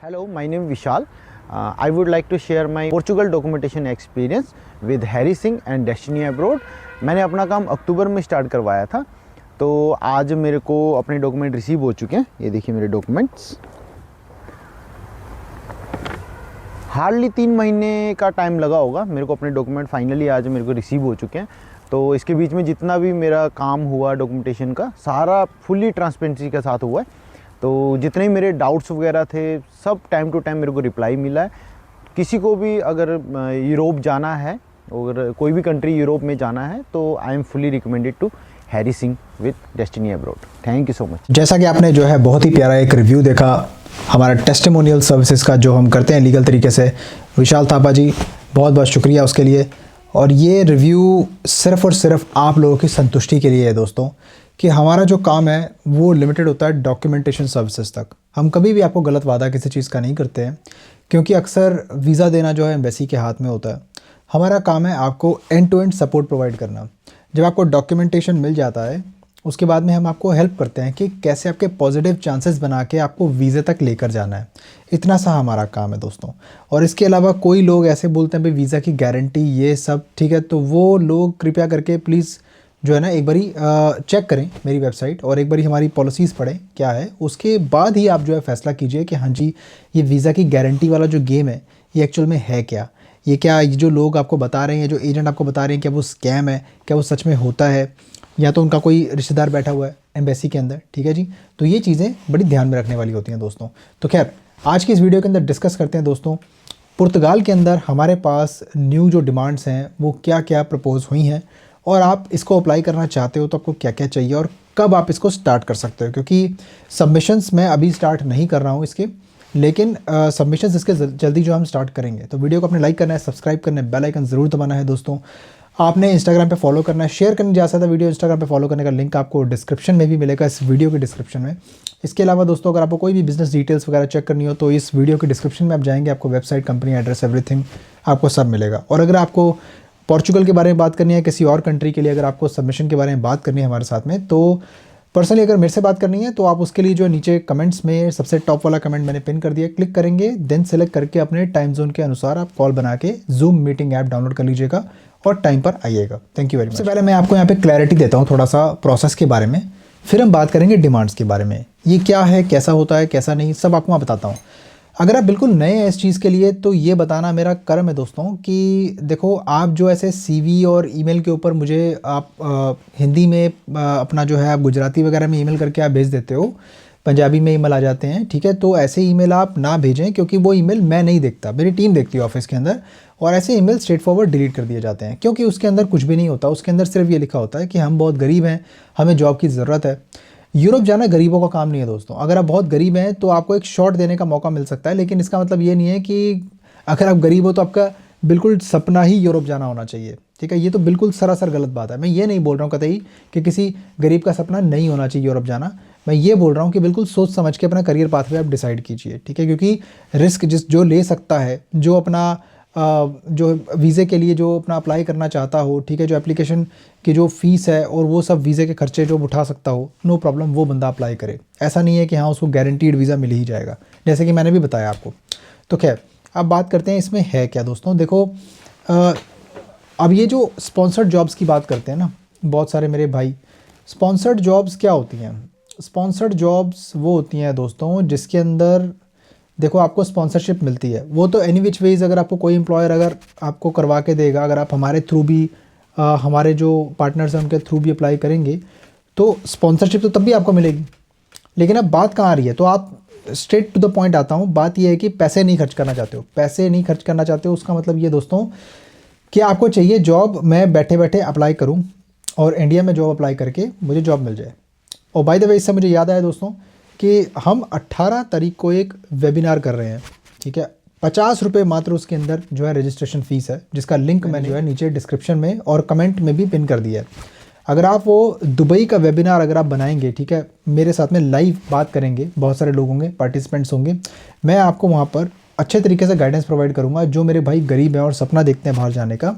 Hello, my name is Vishal. I would like to share my Portugal documentation experience with Harry Singh and Destiny Abroad. मैंने अपना काम अक्टूबर में start करवाया था, तो आज मेरे को अपने डॉक्यूमेंट रिसीव हो चुके हैं। ये देखिए मेरे डॉक्यूमेंट्स। हार्डली 3 महीने का टाइम लगा होगा मेरे को, अपने डॉक्यूमेंट फाइनली आज मेरे को रिसीव हो चुके हैं। तो इसके बीच में जितना भी मेरा काम हुआ डॉक्यूमेंटेशन का, सारा फुल्ली ट्रांसपेरेंसी के साथ हुआ है। तो जितने मेरे डाउट्स वगैरह थे सब टाइम टू टाइम मेरे को रिप्लाई मिला है। किसी को भी अगर यूरोप जाना है, अगर कोई भी कंट्री यूरोप में जाना है, तो I am fully recommended to Harry Singh with Destiny Abroad. Thank you so much. जैसा कि आपने जो है बहुत ही प्यारा एक रिव्यू देखा हमारा टेस्टिमोनियल सर्विसेज का जो हम करते हैं लीगल तरीके से, विशाल थापा जी बहुत बहुत शुक्रिया उसके लिए। और ये रिव्यू सिर्फ़ और सिर्फ आप लोगों की संतुष्टि के लिए है दोस्तों, कि हमारा जो काम है वो लिमिटेड होता है डॉक्यूमेंटेशन सर्विसेज तक। हम कभी भी आपको गलत वादा किसी चीज़ का नहीं करते हैं, क्योंकि अक्सर वीज़ा देना जो है एम्बेसी के हाथ में होता है। हमारा काम है आपको end to end support provide करना। जब आपको डॉक्यूमेंटेशन मिल जाता है उसके बाद में हम आपको हेल्प करते हैं कि कैसे आपके पॉजिटिव चांसेस बना के आपको वीज़े तक लेकर जाना है। इतना सा हमारा काम है दोस्तों। और इसके अलावा कोई लोग ऐसे बोलते हैं भाई वीज़ा की गारंटी ये सब ठीक है, तो वो लोग कृपया करके प्लीज़ जो है ना एक बारी चेक करें मेरी वेबसाइट और एक बारी हमारी पॉलिसीज़ पढ़ें क्या है, उसके बाद ही आप जो है फ़ैसला कीजिए कि हाँ जी ये वीज़ा की गारंटी वाला जो गेम है ये एक्चुअल में है क्या। ये क्या ये जो लोग आपको बता रहे हैं, जो एजेंट आपको बता रहे हैं, क्या वो स्कैम है, क्या वो सच में होता है, या तो उनका कोई रिश्तेदार बैठा हुआ है एम्बेसी के अंदर। ठीक है जी, तो ये चीज़ें बड़ी ध्यान में रखने वाली होती हैं दोस्तों। तो खैर आज की इस वीडियो के अंदर डिस्कस करते हैं दोस्तों, पुर्तगाल के अंदर हमारे पास न्यू जो डिमांड्स हैं वो क्या क्या प्रपोज़ हुई हैं, और आप इसको अप्लाई करना चाहते हो तो आपको क्या क्या चाहिए और कब आप इसको स्टार्ट कर सकते हो। क्योंकि सबमिशंस मैं अभी स्टार्ट नहीं कर रहा हूँ इसके, लेकिन सबमिशंस इसके जल्दी जो हम स्टार्ट करेंगे। तो वीडियो को अपने लाइक करना है, सब्सक्राइब करना है, बेल आइकन ज़रूर दबाना है दोस्तों। आपने इंस्टाग्राम पे फॉलो करना है, शेयर करने जा सकता है वीडियो। इंस्टाग्राम पे फॉलो करने का लिंक आपको डिस्क्रिप्शन में भी मिलेगा, इस वीडियो के डिस्क्रिप्शन में। इसके अलावा दोस्तों अगर आपको कोई भी बिजनेस डिटेल्स वगैरह चेक करनी हो तो इस वीडियो के डिस्क्रिप्शन में आप जाएंगे, आपको वेबसाइट, कंपनी एड्रेस, एवरीथिंग आपको सब मिलेगा। और अगर आपको पोर्चुगल के बारे में बात करनी है, किसी और कंट्री के लिए अगर आपको सबमिशन के बारे में बात करनी है हमारे साथ में, तो पर्सनली अगर मेरे से बात करनी है तो आप उसके लिए जो नीचे कमेंट्स में सबसे टॉप वाला कमेंट मैंने पिन कर दिया, क्लिक करेंगे, देन सेलेक्ट करके अपने टाइम जोन के अनुसार आप कॉल बना के जूम मीटिंग ऐप डाउनलोड कर लीजिएगा और टाइम पर आइएगा। Thank you very much. सबसे पहले मैं आपको यहाँ पे क्लैरिटी देता हूँ थोड़ा सा प्रोसेस के बारे में, फिर हम बात करेंगे डिमांड्स के बारे में। ये क्या है, कैसा होता है, कैसा नहीं, सब आपको मैं बताता हूँ। अगर आप बिल्कुल नए हैं इस चीज़ के लिए तो ये बताना मेरा कर्म है दोस्तों कि देखो आप जो ऐसे सीवी और ईमेल के ऊपर मुझे आप हिंदी में अपना जो है आप गुजराती वगैरह में ईमेल करके आप भेज देते हो, पंजाबी में ईमेल आ जाते हैं, ठीक है, तो ऐसे ईमेल आप ना भेजें, क्योंकि वो ईमेल मैं नहीं देखता, मेरी टीम देखती है ऑफिस के अंदर। और ऐसे ईमेल स्ट्रेट फॉरवर्ड डिलीट कर दिए जाते हैं, क्योंकि उसके अंदर कुछ भी नहीं होता। उसके अंदर सिर्फ ये लिखा होता है कि हम बहुत गरीब हैं, हमें जॉब की ज़रूरत है। यूरोप जाना गरीबों का काम नहीं है दोस्तों। अगर आप बहुत गरीब हैं तो आपको एक शॉट देने का मौका मिल सकता है, लेकिन इसका मतलब ये नहीं है कि अगर आप गरीब हो तो आपका बिल्कुल सपना ही यूरोप जाना होना चाहिए। ठीक है, ये तो बिल्कुल सरासर गलत बात है। मैं ये नहीं बोल रहा हूँ कतई कि किसी गरीब का सपना नहीं होना चाहिए यूरोप जाना। मैं ये बोल रहा हूँ कि बिल्कुल सोच समझ के अपना करियर पाथवे आप डिसाइड कीजिए। ठीक है, क्योंकि रिस्क जो ले सकता है, जो अपना जो वीज़े के लिए जो अपना अप्लाई करना चाहता हो, ठीक है, जो एप्लीकेशन की जो फ़ीस है और वो सब वीज़े के खर्चे जो उठा सकता हो, नो प्रॉब्लम, वो बंदा अप्लाई करे। ऐसा नहीं है कि हाँ उसको गारंटीड वीज़ा मिल ही जाएगा, जैसे कि मैंने भी बताया आपको। तो खैर अब बात करते हैं इसमें है क्या दोस्तों। देखो अब ये जो स्पॉन्सर्ड जॉब्स की बात करते हैं ना बहुत सारे मेरे भाई, स्पॉन्सर्ड जॉब्स क्या होती हैं? स्पॉन्सर्ड जॉब्स वो होती हैं दोस्तों जिसके अंदर देखो आपको स्पॉन्सरशिप मिलती है। वो तो एनी विच वेज अगर आपको कोई एम्प्लॉयर अगर आपको करवा के देगा, अगर आप हमारे थ्रू भी हमारे जो पार्टनर्स हैं उनके थ्रू भी अप्लाई करेंगे तो स्पॉन्सरशिप तो तब भी आपको मिलेगी। लेकिन अब बात कहाँ आ रही है, तो आप स्ट्रेट टू द पॉइंट आता हूँ। बात यह है कि पैसे नहीं खर्च करना चाहते हो, पैसे नहीं खर्च करना चाहते हो, उसका मतलब ये दोस्तों कि आपको चाहिए जॉब मैं बैठे बैठे अप्लाई करूँ और इंडिया में जॉब अप्लाई करके मुझे जॉब मिल जाए। और बाय द वे इससे मुझे याद आया दोस्तों कि हम 18 तारीख को एक वेबिनार कर रहे हैं। ठीक है, 50 रुपये मात्र उसके अंदर जो है रजिस्ट्रेशन फ़ीस है, जिसका लिंक मैंने जो है नीचे डिस्क्रिप्शन में और कमेंट में भी पिन कर दिया है। अगर आप वो दुबई का वेबिनार अगर आप बनाएंगे, ठीक है, मेरे साथ में लाइव बात करेंगे, बहुत सारे लोग होंगे, पार्टिसिपेंट्स होंगे, मैं आपको वहाँ पर अच्छे तरीके से गाइडेंस प्रोवाइड करूँगा। जो मेरे भाई गरीब हैं और सपना देखते हैं बाहर जाने का,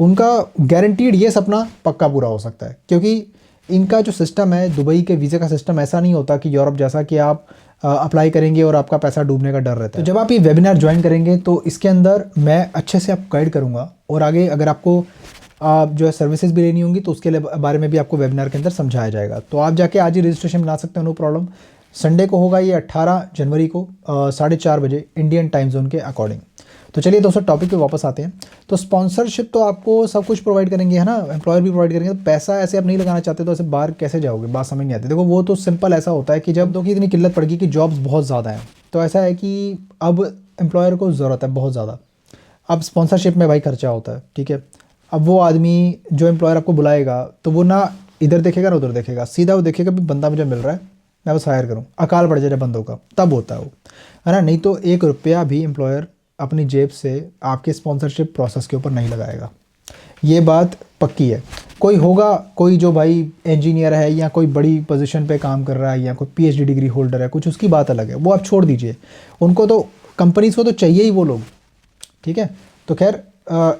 उनका गारंटीड ये सपना पक्का पूरा हो सकता है। क्योंकि इनका जो सिस्टम है दुबई के वीज़े का सिस्टम ऐसा नहीं होता कि यूरोप जैसा कि आप अप्लाई करेंगे और आपका पैसा डूबने का डर रहता है। तो जब आप ये वेबिनार ज्वाइन करेंगे तो इसके अंदर मैं अच्छे से आपको गाइड करूँगा, और आगे अगर आपको जो है सर्विसेज भी लेनी होंगी तो उसके बारे में भी आपको वेबिनार के अंदर समझाया जाएगा। तो आप जाके आज ही रजिस्ट्रेशन बना सकते हो, नो प्रॉब्लम। संडे को होगा ये 18 जनवरी को 4:30 बजे इंडियन टाइम जोन के अकॉर्डिंग। तो चलिए दोस्तों टॉपिक पे वापस आते हैं। तो स्पॉन्सरशिप तो आपको सब कुछ प्रोवाइड करेंगे, है ना, एम्प्लॉयर भी प्रोवाइड करेंगे। तो पैसा ऐसे आप नहीं लगाना चाहते तो ऐसे बाहर कैसे जाओगे, बात समझ नहीं आती। देखो वो तो सिंपल ऐसा होता है कि जब तो कि इतनी किल्लत पड़ गई कि जॉब्स बहुत ज़्यादा हैं, तो ऐसा है कि अब एम्प्लॉयर को ज़रूरत है बहुत ज़्यादा। अब स्पॉन्सरशिप में भाई खर्चा होता है, ठीक है। अब वो आदमी जो एम्प्लॉयर आपको बुलाएगा तो वो ना इधर देखेगा ना उधर देखेगा, सीधा वो देखेगा भी बंदा मुझे मिल रहा है, मैं बस हायर करूँ। अकाल पड़ जाए बंदों का तब होता है वो, है ना। नहीं तो 1 रुपया भी एम्प्लॉयर अपनी जेब से आपके स्पॉन्सरशिप प्रोसेस के ऊपर नहीं लगाएगा, ये बात पक्की है। कोई होगा, कोई जो भाई इंजीनियर है या कोई बड़ी पोजीशन पे काम कर रहा है या कोई PhD डिग्री होल्डर है, कुछ उसकी बात अलग है, वो आप छोड़ दीजिए। उनको तो कंपनीज़ को तो चाहिए ही वो लोग, ठीक है। तो खैर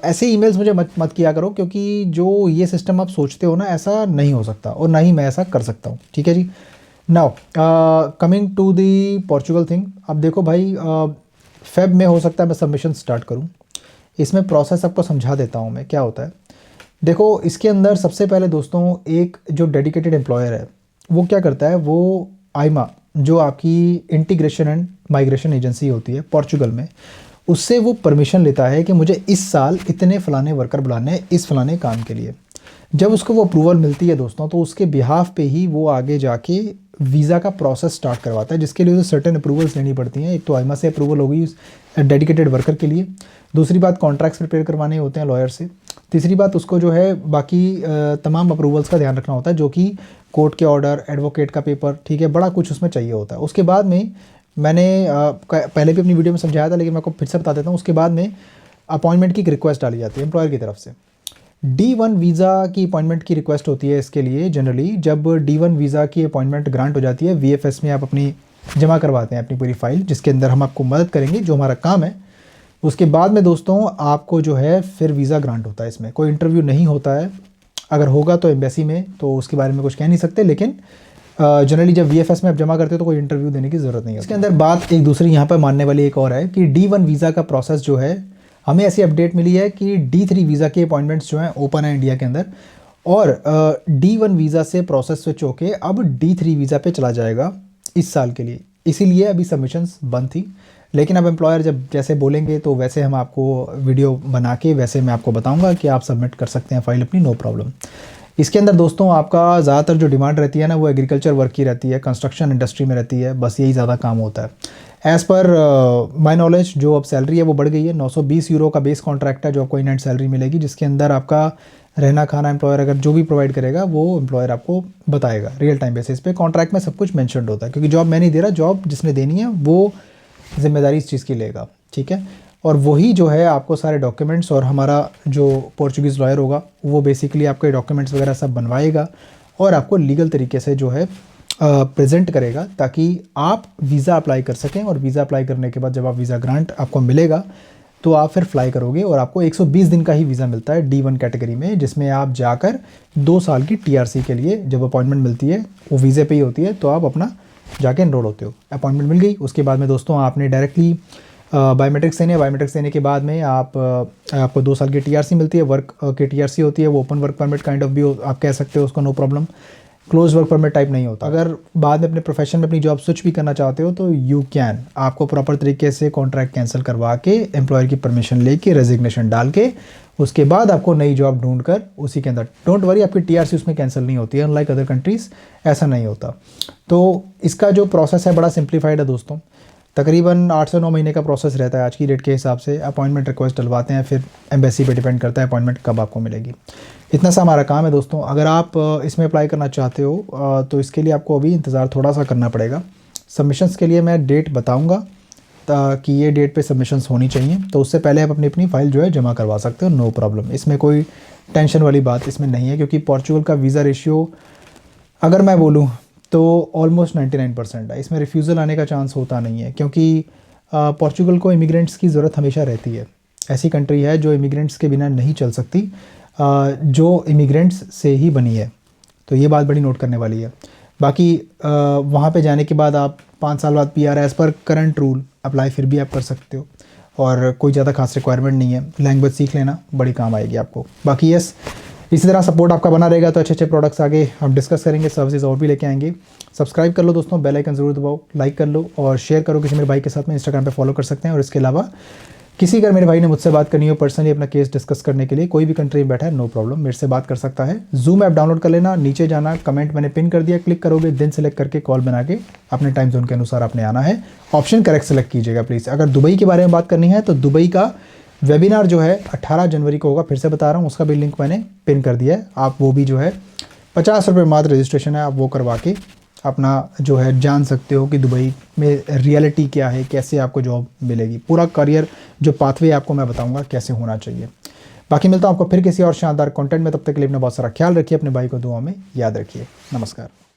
ऐसे ईमेल्स मुझे मत किया करो, क्योंकि जो ये सिस्टम आप सोचते हो ना ऐसा नहीं हो सकता, और ना ही मैं ऐसा कर सकता हूँ, ठीक है जी। Now coming to the Portugal thing. अब देखो भाई फेब में हो सकता है मैं सबमिशन स्टार्ट करूं। इसमें प्रोसेस आपको समझा देता हूं मैं क्या होता है। देखो इसके अंदर सबसे पहले दोस्तों एक जो डेडिकेटेड एम्प्लॉयर है वो क्या करता है, वो आईमा जो आपकी इंटीग्रेशन एंड माइग्रेशन एजेंसी होती है पोर्चुगल में, उससे वो परमिशन लेता है कि मुझे इस साल इतने फलाने वर्कर बुलाने हैं इस फलाने काम के लिए। जब उसको वो अप्रूवल मिलती है दोस्तों, तो उसके बिहाफ पे ही वो आगे जाके वीज़ा का प्रोसेस स्टार्ट करवाता है, जिसके लिए उसे सर्टेन अप्रूवल्स लेनी पड़ती हैं। एक तो आईमा से अप्रूवल होगी डेडिकेटेड वर्कर के लिए, दूसरी बात कॉन्ट्रैक्ट्स प्रिपेयर करवाने होते हैं लॉयर से, तीसरी बात उसको जो है बाकी तमाम अप्रूवल्स का ध्यान रखना होता है, जो कि कोर्ट के ऑर्डर, एडवोकेट का पेपर, ठीक है, बड़ा कुछ उसमें चाहिए होता है। उसके बाद में मैंने पहले भी अपनी वीडियो में समझाया था, लेकिन मैं आपको फिर से बता देता हूँ। उसके बाद में अपॉइंटमेंट की रिक्वेस्ट डाली जाती है एम्प्लॉयर की तरफ से। D1 वीज़ा की अपॉइंटमेंट की रिक्वेस्ट होती है इसके लिए जनरली जब D1 वीज़ा की अपॉइंटमेंट ग्रांट हो जाती है। VFS में आप अपनी जमा करवाते हैं अपनी पूरी फाइल, जिसके अंदर हम आपको मदद करेंगे, जो हमारा काम है। उसके बाद में दोस्तों आपको जो है फिर वीज़ा ग्रांट होता है। इसमें कोई इंटरव्यू नहीं होता है, अगर होगा तो एम्बेसी में, तो उसके बारे में कुछ कह नहीं सकते, लेकिन जनरली जब VFS में आप जमा करते हो तो कोई इंटरव्यू देने की ज़रूरत नहीं है। इसके अंदर बात एक दूसरी यहाँ पर मानने वाली एक और है कि D1 वीज़ा का प्रोसेस जो है, हमें ऐसी अपडेट मिली है कि D3 वीज़ा के अपॉइंटमेंट्स जो हैं ओपन है इंडिया के अंदर, और D1 वीज़ा से प्रोसेस स्विच होके अब D3 वीज़ा पे चला जाएगा इस साल के लिए। इसीलिए अभी सबमिशंस बंद थी, लेकिन अब एम्प्लॉयर जब जैसे बोलेंगे तो वैसे हम आपको वीडियो बना के वैसे मैं आपको बताऊंगा कि आप सबमिट कर सकते हैं फाइल अपनी, नो प्रॉब्लम। इसके अंदर दोस्तों आपका ज़्यादातर जो डिमांड रहती है ना, वो एग्रीकल्चर वर्क की रहती है, कंस्ट्रक्शन इंडस्ट्री में रहती है, बस यही ज़्यादा काम होता है। एज़ पर माई नॉलेज जो अब सैलरी है वो बढ़ गई है। 920 यूरो का बेस कॉन्ट्रैक्ट है जो आपको इन हैंड सैलरी मिलेगी, जिसके अंदर आपका रहना खाना एम्प्लॉयर अगर जो भी प्रोवाइड करेगा वो एम्प्लॉयर आपको बताएगा रियल टाइम बेसिस पे। कॉन्ट्रैक्ट में सब कुछ मेंशन्ड होता है, क्योंकि जॉब मैं नहीं दे रहा, जॉब जिसने देनी है वो जिम्मेदारी इस चीज़ की लेगा, ठीक है। और वही जो है आपको सारे डॉक्यूमेंट्स, और हमारा जो पोर्चुगीज़ लॉयर होगा वो बेसिकली आपके डॉक्यूमेंट्स वगैरह सब बनवाएगा और आपको लीगल तरीके से जो है प्रेजेंट करेगा, ताकि आप वीज़ा अप्लाई कर सकें। और वीज़ा अप्लाई करने के बाद जब आप वीज़ा ग्रांट आपको मिलेगा तो आप फिर फ्लाई करोगे, और आपको 120 दिन का ही वीज़ा मिलता है D1 कैटेगरी में, जिसमें आप जाकर 2 साल की TRC के लिए जब अपॉइंटमेंट मिलती है वो वीज़े पे ही होती है, तो आप अपना जाके एनरोल होते हो। अपॉइंटमेंट मिल गई, उसके बाद में दोस्तों आपने डायरेक्टली बायोमेट्रिक्स देने हैं। बायोमेट्रिक्स देने के बाद में आपको 2 साल की TRC मिलती है, वर्क की TRC होती है, वो open work permit kind of भी आप कह सकते हो उसको, no problem. Close work permit type नहीं होता। अगर बाद में अपने प्रोफेशन में अपनी जॉब स्विच भी करना चाहते हो तो यू कैन, आपको प्रॉपर तरीके से कॉन्ट्रैक्ट कैंसिल करवा के एम्प्लॉयर की परमिशन लेके रेजिग्नेशन डाल के उसके बाद आपको नई जॉब ढूंढकर उसी के अंदर, डोंट वरी आपकी TRC उसमें कैंसिल नहीं होती है, अनलाइक अदर कंट्रीज़ ऐसा नहीं होता। तो इसका जो प्रोसेस है बड़ा सिंप्लीफाइड है दोस्तों, तकरीबन 8 से 9 महीने का प्रोसेस रहता है आज की डेट के हिसाब से। अपॉइंटमेंट रिक्वेस्ट डलवाते हैं, फिर एम्बेसी पे डिपेंड करता है अपॉइंटमेंट कब आपको मिलेगी। इतना सा हमारा काम है दोस्तों। अगर आप इसमें अप्लाई करना चाहते हो तो इसके लिए आपको अभी इंतज़ार थोड़ा सा करना पड़ेगा। सबमिशंस के लिए मैं डेट बताऊंगा कि ये डेट पे सबमिशंस होनी चाहिए, तो उससे पहले आप अपनी फाइल जो है जमा करवा सकते हो, नो प्रॉब्लम। इसमें कोई टेंशन वाली बात इसमें नहीं है, क्योंकि पोर्चुगल का वीज़ा रेशियो अगर मैं बोलूँ तो ऑलमोस्ट 99% है। इसमें रिफ्यूज़ल आने का चांस होता नहीं है, क्योंकि पोर्चुगल को इमिग्रेंट्स की ज़रूरत हमेशा रहती है। ऐसी कंट्री है जो इमिग्रेंट्स के बिना नहीं चल सकती, जो इमिग्रेंट्स से ही बनी है, तो ये बात बड़ी नोट करने वाली है। बाकी वहाँ पे जाने के बाद आप 5 साल बाद PR as per current rule apply फिर भी आप कर सकते हो, और कोई ज़्यादा खास रिक्वायरमेंट नहीं है। लैंग्वेज सीख लेना बड़ी काम आएगी आपको। बाकी यस, इसी तरह सपोर्ट आपका बना रहेगा तो अच्छे अच्छे प्रोडक्ट्स आगे हम डिस्कस करेंगे, सर्विसेज और भी लेके आएंगे। सब्सक्राइब कर लो दोस्तों, बेल आइकन ज़रूर दबाओ, लाइक कर लो और शेयर करो किसी मेरे भाई के साथ में। इंस्टाग्राम पे फॉलो कर सकते हैं। और इसके अलावा किसी अगर मेरे भाई ने मुझसे बात करनी हो पर्सनली अपना केस डिस्कस करने के लिए, कोई भी कंट्री में बैठा है, नो प्रॉब्लम, मेरे से बात कर सकता है। जूम ऐप डाउनलोड कर लेना, नीचे जाना, कमेंट मैंने पिन कर दिया, क्लिक करोगे, दिन सेलेक्ट करके कॉल बना के अपने टाइम जोन के अनुसार आपने आना है। ऑप्शन करेक्ट सेलेक्ट कीजिएगा प्लीज़। अगर दुबई के बारे में बात करनी है तो दुबई का वेबिनार जो है 18 जनवरी को होगा, फिर से बता रहा हूँ, उसका भी लिंक मैंने पिन कर दिया है। आप वो भी जो है 50 रुपये मात्र रजिस्ट्रेशन है, आप वो करवा के अपना जो है जान सकते हो कि दुबई में रियलिटी क्या है, कैसे आपको जॉब मिलेगी। पूरा करियर जो पाथवे आपको मैं बताऊंगा कैसे होना चाहिए। बाकी मिलता हूँ आपको फिर किसी और शानदार कंटेंट में, तब तक के लिए अपना बहुत सारा ख्याल रखिए, अपने भाई को दुआ में याद रखिए। नमस्कार।